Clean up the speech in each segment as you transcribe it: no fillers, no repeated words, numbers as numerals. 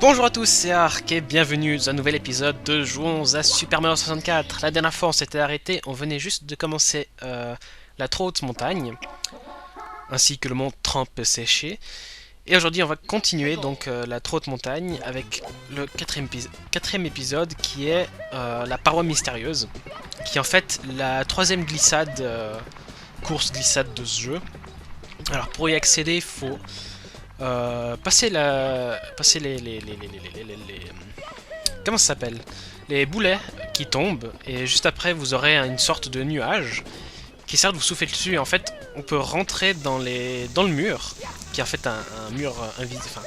Bonjour à tous, c'est Ark et bienvenue dans un nouvel épisode de Jouons à Super Mario 64. La dernière fois on s'était arrêté, on venait juste de commencer la trop haute montagne, ainsi que le mont Trump séché. Et aujourd'hui on va continuer donc la trop haute montagne avec le quatrième épisode qui est la paroi mystérieuse, qui est en fait la troisième glissade, course glissade de ce jeu. Alors pour y accéder il faut... passer comment ça s'appelle, les boulets qui tombent, et juste après vous aurez une sorte de nuage qui sert de vous souffler dessus. Et en fait on peut rentrer dans le mur qui est en fait un mur invisible, enfin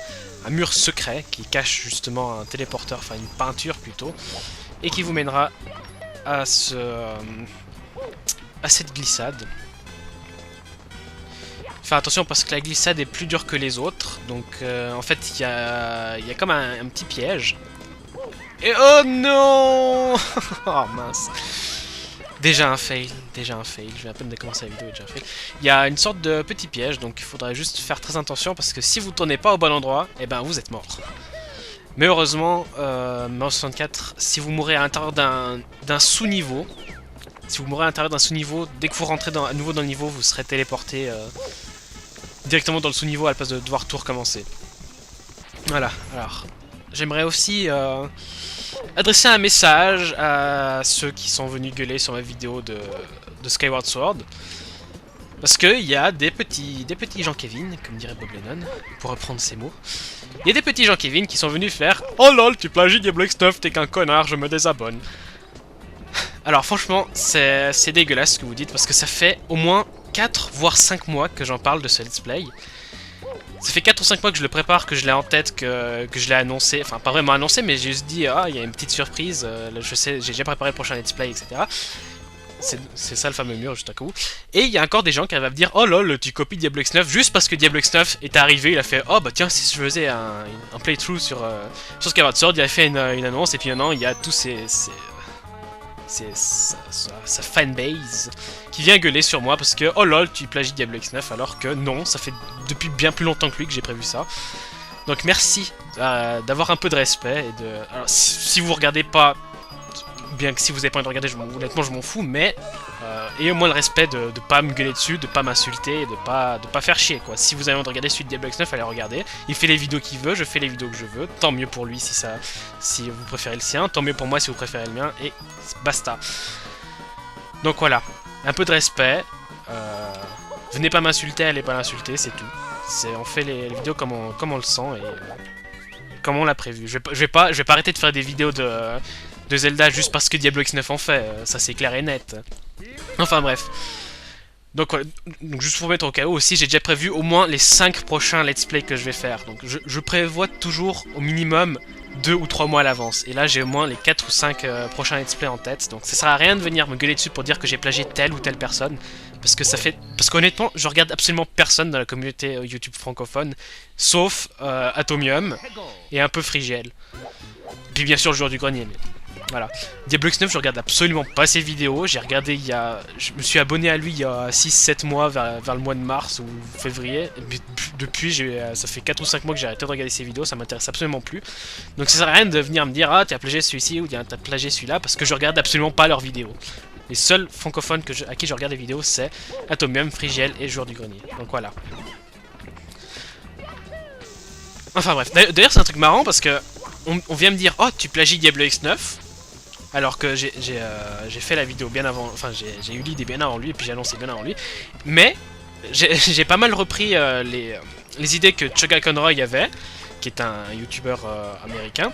un mur secret qui cache justement un téléporteur, enfin une peinture plutôt, et qui vous mènera à cette glissade. Faire attention parce que la glissade est plus dure que les autres, donc en fait il y a comme un petit piège. Et oh non. Oh mince. Déjà un fail, je viens à peine de commencer la vidéo et déjà un fail. Il y a une sorte de petit piège, donc il faudrait juste faire très attention parce que si vous tournez pas au bon endroit, et ben vous êtes mort. Mais heureusement, Mario 64, si vous mourrez à l'intérieur d'un sous-niveau, dès que vous rentrez à nouveau dans le niveau, vous serez téléporté directement dans le sous-niveau à la place de devoir tout recommencer. Voilà, alors j'aimerais aussi adresser un message à ceux qui sont venus gueuler sur ma vidéo de Skyward Sword. Parce qu'il y a des petits Jean Kevin, comme dirait Bob Lennon, pour reprendre ses mots. Il y a des petits Jean Kevin qui sont venus faire « Oh lol, tu plagies Diablo X9, t'es qu'un connard, je me désabonne ». Alors franchement, c'est dégueulasse ce que vous dites, parce que ça fait au moins 4 voire 5 mois que j'en parle de ce let's play. Ça fait 4 ou 5 mois que je le prépare, que je l'ai en tête, que je l'ai annoncé. Enfin, pas vraiment annoncé, mais j'ai juste dit, ah, il y a une petite surprise, je sais, j'ai déjà préparé le prochain let's play, etc. C'est ça le fameux mur, juste à coup. Et il y a encore des gens qui arrivent à me dire, oh lol, tu copies Diablo X9, juste parce que Diablo X9 est arrivé, il a fait, oh bah tiens, si je faisais un playthrough sur Skyward Sword, il a fait une annonce, et puis maintenant, il y a tous sa fanbase qui vient gueuler sur moi parce que oh lol tu plagies Diablo X9, alors que non, ça fait depuis bien plus longtemps que lui que j'ai prévu ça. Donc merci d'avoir un peu de respect et de... Alors, si vous regardez pas, bien que si vous avez pas envie de regarder, honnêtement je m'en fous, mais ayez au moins le respect de pas me gueuler dessus, de pas m'insulter, et de pas faire chier quoi. Si vous avez envie de regarder celui de Diablo X9, allez regarder. Il fait les vidéos qu'il veut, je fais les vidéos que je veux. Tant mieux pour lui si vous préférez le sien, tant mieux pour moi si vous préférez le mien, et basta. Donc voilà, un peu de respect. Venez pas m'insulter, allez pas l'insulter, c'est tout. On fait les vidéos comme on le sent et comme on l'a prévu. Je vais pas arrêter de faire des vidéos de Zelda juste parce que Diablo X9 en fait, ça c'est clair et net. Enfin bref. Donc juste pour mettre au cas où aussi, j'ai déjà prévu au moins les 5 prochains let's play que je vais faire. Donc je prévois toujours au minimum 2 ou 3 mois à l'avance. Et là j'ai au moins les 4 ou 5 prochains let's play en tête. Donc ça sert à rien de venir me gueuler dessus pour dire que j'ai plagié telle ou telle personne. Parce qu'honnêtement, je regarde absolument personne dans la communauté YouTube francophone, sauf Atomium et un peu Frigiel. Puis bien sûr le joueur du grenier. Mais... Voilà. Diablo X9, je regarde absolument pas ses vidéos. J'ai regardé je me suis abonné à lui il y a 6-7 mois, vers le mois de mars ou février. Et depuis, ça fait 4 ou 5 mois que j'ai arrêté de regarder ses vidéos, ça m'intéresse absolument plus. Donc ça sert à rien de venir me dire, ah, t'as plagié celui-ci ou t'as plagié celui-là, parce que je regarde absolument pas leurs vidéos. Les seuls francophones à qui je regarde les vidéos, c'est Atomium, Frigiel et Joueur du Grenier. Donc voilà. Enfin bref, d'ailleurs c'est un truc marrant parce que on vient me dire, oh, tu plagies Diablo X9. Alors que j'ai fait la vidéo bien avant, enfin j'ai eu l'idée bien avant lui et puis j'ai annoncé bien avant lui. Mais j'ai pas mal repris les idées que Chuga Conroy avait, qui est un youtubeur américain,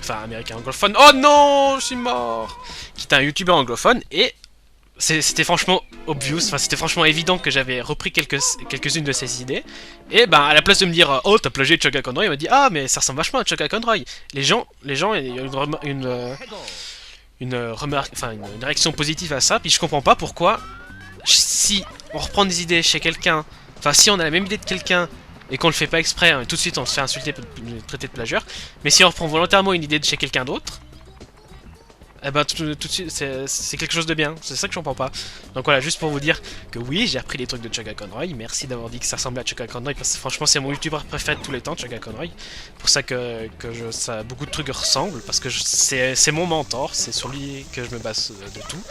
enfin américain anglophone. Oh non, je suis mort. Qui est un youtubeur anglophone, et c'était franchement obvious, enfin c'était franchement évident que j'avais repris quelques-unes de ses idées. Et ben à la place de me dire oh t'as plagié Chuga Conroy, il m'a dit ah mais ça ressemble vachement à Chuga Conroy. Les gens il y a une réaction positive à ça, puis je comprends pas pourquoi, si on reprend des idées chez quelqu'un, enfin si on a la même idée de quelqu'un et qu'on le fait pas exprès, hein, tout de suite on se fait insulter, traiter de plagieur, mais si on reprend volontairement une idée de chez quelqu'un d'autre, eh ben tout de suite, c'est quelque chose de bien, c'est ça que je comprends pas. Donc voilà, juste pour vous dire que oui, j'ai appris des trucs de Chugga Conroy, merci d'avoir dit que ça ressemblait à Chugga Conroy, parce que franchement c'est mon youtubeur préféré de tous les temps, Chugga Conroy. Pour ça que beaucoup de trucs ressemblent, parce que c'est mon mentor, c'est sur lui que je me base de tout.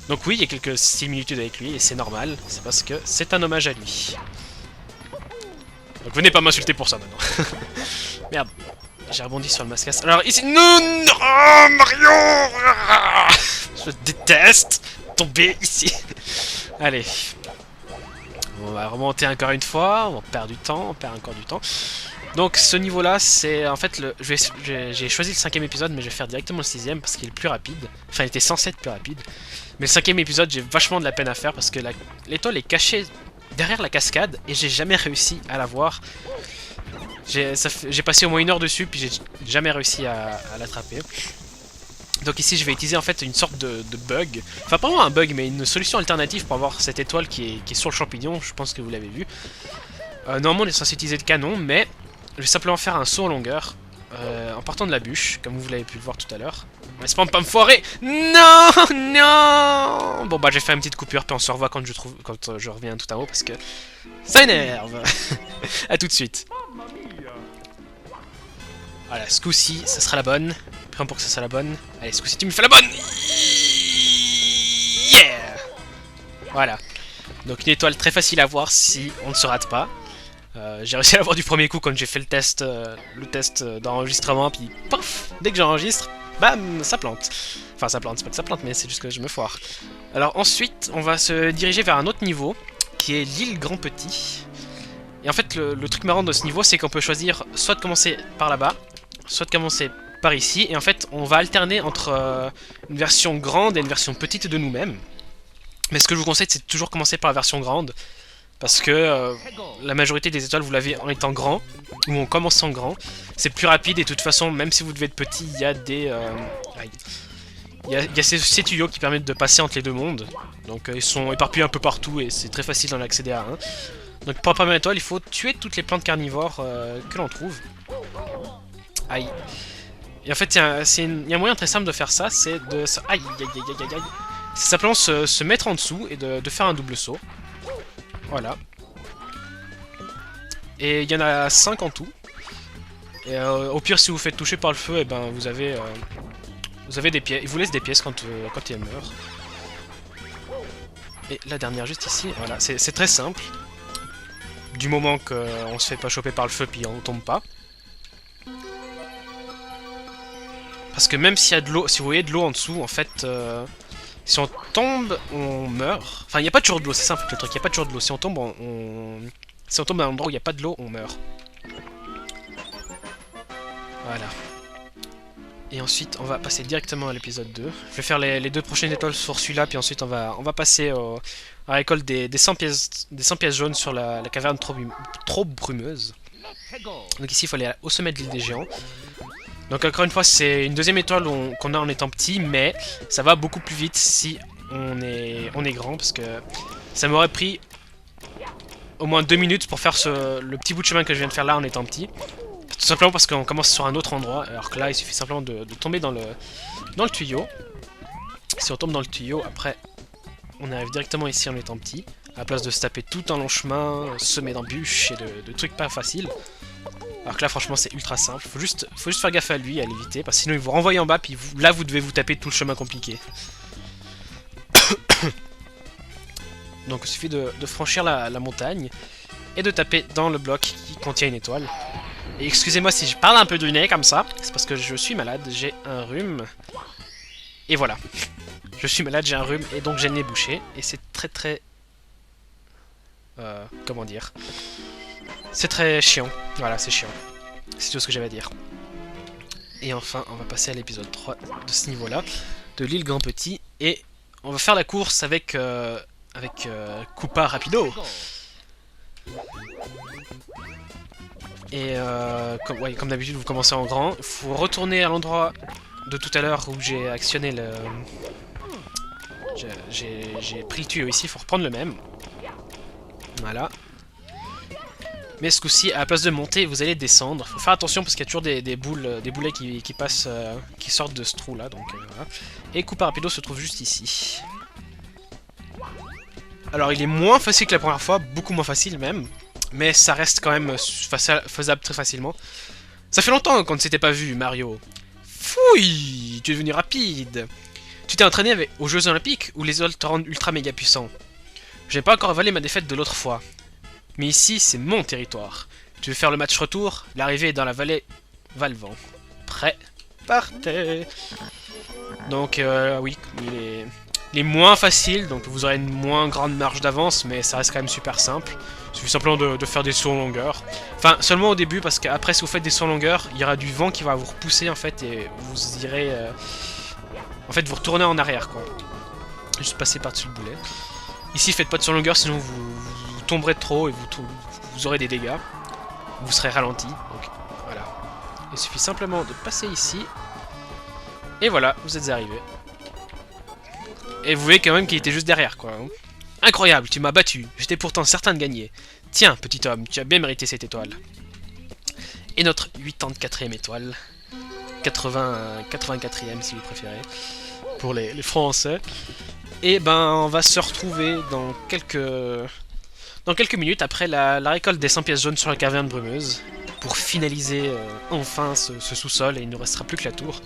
Donc oui, il y a quelques similitudes avec lui, et c'est normal, c'est parce que c'est un hommage à lui. Donc venez pas m'insulter pour ça maintenant. Merde. J'ai rebondi sur le mascasse. Alors ici... Non, non, Mario. Je déteste tomber ici. Allez. On va remonter encore une fois. On perd du temps, on perd encore du temps. Donc ce niveau-là, c'est en fait le... J'ai choisi le 5ème épisode, mais je vais faire directement le 6ème parce qu'il est plus rapide. Enfin, il était censé être plus rapide. Mais le 5ème épisode, j'ai vachement de la peine à faire parce que l'étoile est cachée derrière la cascade et j'ai jamais réussi à la voir. J'ai passé au moins 1 heure dessus, puis j'ai jamais réussi à l'attraper. Donc ici, je vais utiliser en fait une sorte de bug. Enfin, pas vraiment un bug, mais une solution alternative pour avoir cette étoile qui est sur le champignon. Je pense que vous l'avez vu. Normalement, on est censé utiliser le canon, mais je vais simplement faire un saut en longueur. En partant de la bûche, comme vous l'avez pu le voir tout à l'heure. Mais c'est pas me foirer. Non, non. Bon bah, j'ai fait une petite coupure, puis on se revoit quand je reviens tout en haut, parce que ça énerve. A tout de suite. Voilà, ce coup-ci, ça sera la bonne. Prends pour que ça soit la bonne. Allez, ce coup-ci, tu me fais la bonne. Yeah. Voilà. Donc une étoile très facile à voir si on ne se rate pas. J'ai réussi à l'avoir du premier coup quand j'ai fait le test d'enregistrement, puis pof, dès que j'enregistre, bam, ça plante. Enfin, ça plante, c'est pas que ça plante, mais c'est juste que je me foire. Alors ensuite, on va se diriger vers un autre niveau, qui est l'île Grand Petit. Et en fait, le truc marrant de ce niveau, c'est qu'on peut choisir soit de commencer par là-bas, soit de commencer par ici. Et en fait, on va alterner entre une version grande et une version petite de nous-mêmes. Mais ce que je vous conseille, c'est de toujours commencer par la version grande. Parce que la majorité des étoiles, vous l'avez en étant grand, ou en commençant grand. C'est plus rapide et de toute façon, même si vous devez être petit, il y a des... il y a ces tuyaux qui permettent de passer entre les deux mondes. Donc ils sont éparpillés un peu partout et c'est très facile d'en accéder à un. Donc pour la première étoile, il faut tuer toutes les plantes carnivores que l'on trouve. Aïe. Et en fait, il y a un moyen très simple de faire ça, c'est de... Aïe, aïe, aïe, aïe, aïe. C'est simplement se mettre en dessous et de faire un double saut. Voilà. Et il y en a 5 en tout. Et au pire, si vous faites toucher par le feu, et ben vous avez des pièces. Il vous laisse des pièces quand il meurt. Et la dernière juste ici, voilà, c'est très simple. Du moment qu'on se fait pas choper par le feu, puis on tombe pas. Parce que même s'il y a de l'eau, si vous voyez de l'eau en dessous, en fait, si on tombe, on meurt. Enfin, il n'y a pas toujours de l'eau, c'est simple le truc, il n'y a pas toujours de l'eau. Si on tombe, si on tombe à un endroit où il n'y a pas de l'eau, on meurt. Voilà. Et ensuite, on va passer directement à l'épisode 2. Je vais faire les 2 prochaines étoiles sur celui-là, puis ensuite on va passer à la récolte des 100 pièces jaunes sur la caverne trop brumeuse. Donc ici, il faut aller au sommet de l'île des géants. Donc encore une fois, c'est une deuxième étoile qu'on a en étant petit, mais ça va beaucoup plus vite si on est grand, parce que ça m'aurait pris au moins 2 minutes pour faire le petit bout de chemin que je viens de faire là en étant petit. Tout simplement parce qu'on commence sur un autre endroit, alors que là il suffit simplement de tomber dans le tuyau. Si on tombe dans le tuyau, après on arrive directement ici en étant petit, à la place de se taper tout un long chemin, semé d'embûches et de trucs pas faciles. Alors que là franchement c'est ultra simple, faut juste faire gaffe à lui, à l'éviter, parce que sinon il vous renvoie en bas, puis là vous devez vous taper tout le chemin compliqué. Donc il suffit de franchir la montagne, et de taper dans le bloc qui contient une étoile. Et excusez-moi si je parle un peu du nez comme ça, c'est parce que je suis malade, j'ai un rhume. Et voilà. Je suis malade, j'ai un rhume, et donc j'ai le nez bouché, et c'est très... comment dire... C'est très chiant, voilà, c'est chiant. C'est tout ce que j'avais à dire. Et enfin, on va passer à l'épisode 3 de ce niveau-là, de l'île Grand Petit, et on va faire la course avec Koopa Rapido. Et comme d'habitude, vous commencez en grand. Il faut retourner à l'endroit de tout à l'heure où j'ai actionné le... J'ai pris le tuyau ici, il faut reprendre le même. Voilà. Mais ce coup-ci, à la place de monter, vous allez descendre. Faut faire attention parce qu'il y a toujours des boulets qui passent, qui sortent de ce trou-là. Donc voilà. Et Koopa Rapido se trouve juste ici. Alors il est moins facile que la première fois, beaucoup moins facile même. Mais ça reste quand même faisable très facilement. Ça fait longtemps qu'on ne s'était pas vu, Mario. Fouille, tu es devenu rapide. Tu t'es entraîné aux Jeux Olympiques où les autres te rendent ultra méga puissant. Je n'ai pas encore avalé ma défaite de l'autre fois. Mais ici, c'est mon territoire. Tu veux faire le match retour? L'arrivée est dans la vallée Valvent. Prêt? Partez! Donc, oui, il est moins facile, donc vous aurez une moins grande marge d'avance, mais ça reste quand même super simple. Il suffit simplement de faire des sauts en longueur. Enfin, seulement au début, parce qu'après, si vous faites des sauts en longueur, il y aura du vent qui va vous repousser, en fait, et vous irez... En fait, vous retournez en arrière, quoi. Juste passer par-dessus le boulet. Ici, faites pas de saut en longueur, sinon vous tomberez de trop et vous aurez des dégâts. Vous serez ralenti. Donc voilà. Il suffit simplement de passer ici. Et voilà, vous êtes arrivé. Et vous voyez quand même qu'il était juste derrière, quoi. Incroyable, tu m'as battu. J'étais pourtant certain de gagner. Tiens, petit homme, tu as bien mérité cette étoile. Et notre 84e étoile. 84e si vous préférez. Pour les Français. Et ben, on va se retrouver dans quelques minutes après la récolte des 100 pièces jaunes sur la caverne brumeuse. Pour finaliser enfin ce sous-sol, et il ne nous restera plus que la tour.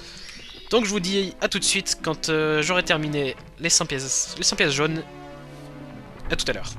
Donc je vous dis à tout de suite quand j'aurai terminé les 100 pièces jaunes. À tout à l'heure.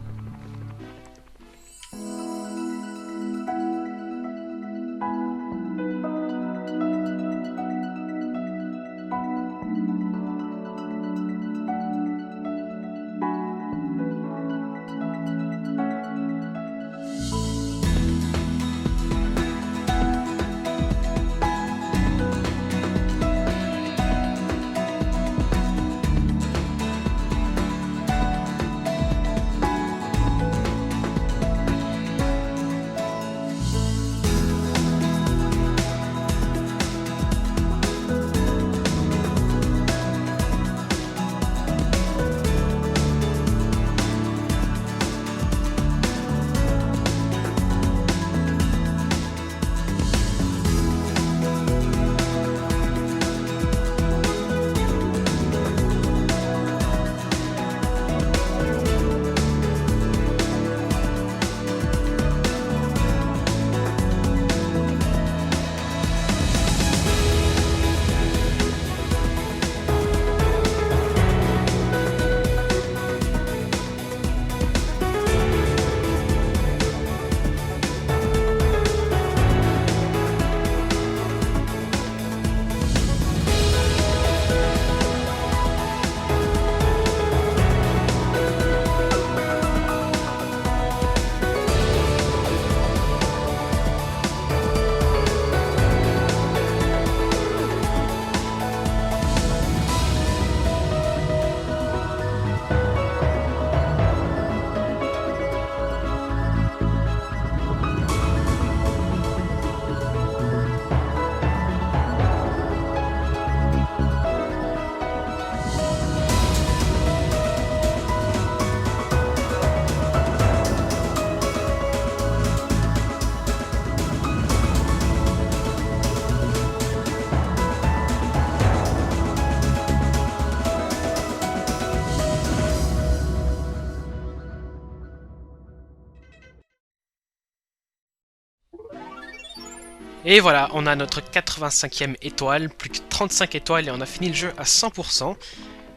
Et voilà, on a notre 85e étoile, plus que 35 étoiles et on a fini le jeu à 100%.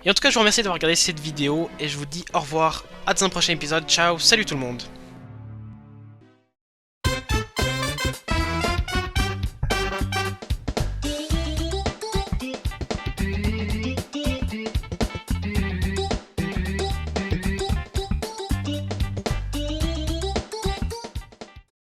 Et en tout cas, je vous remercie d'avoir regardé cette vidéo et je vous dis au revoir, à dans un prochain épisode, ciao, salut tout le monde!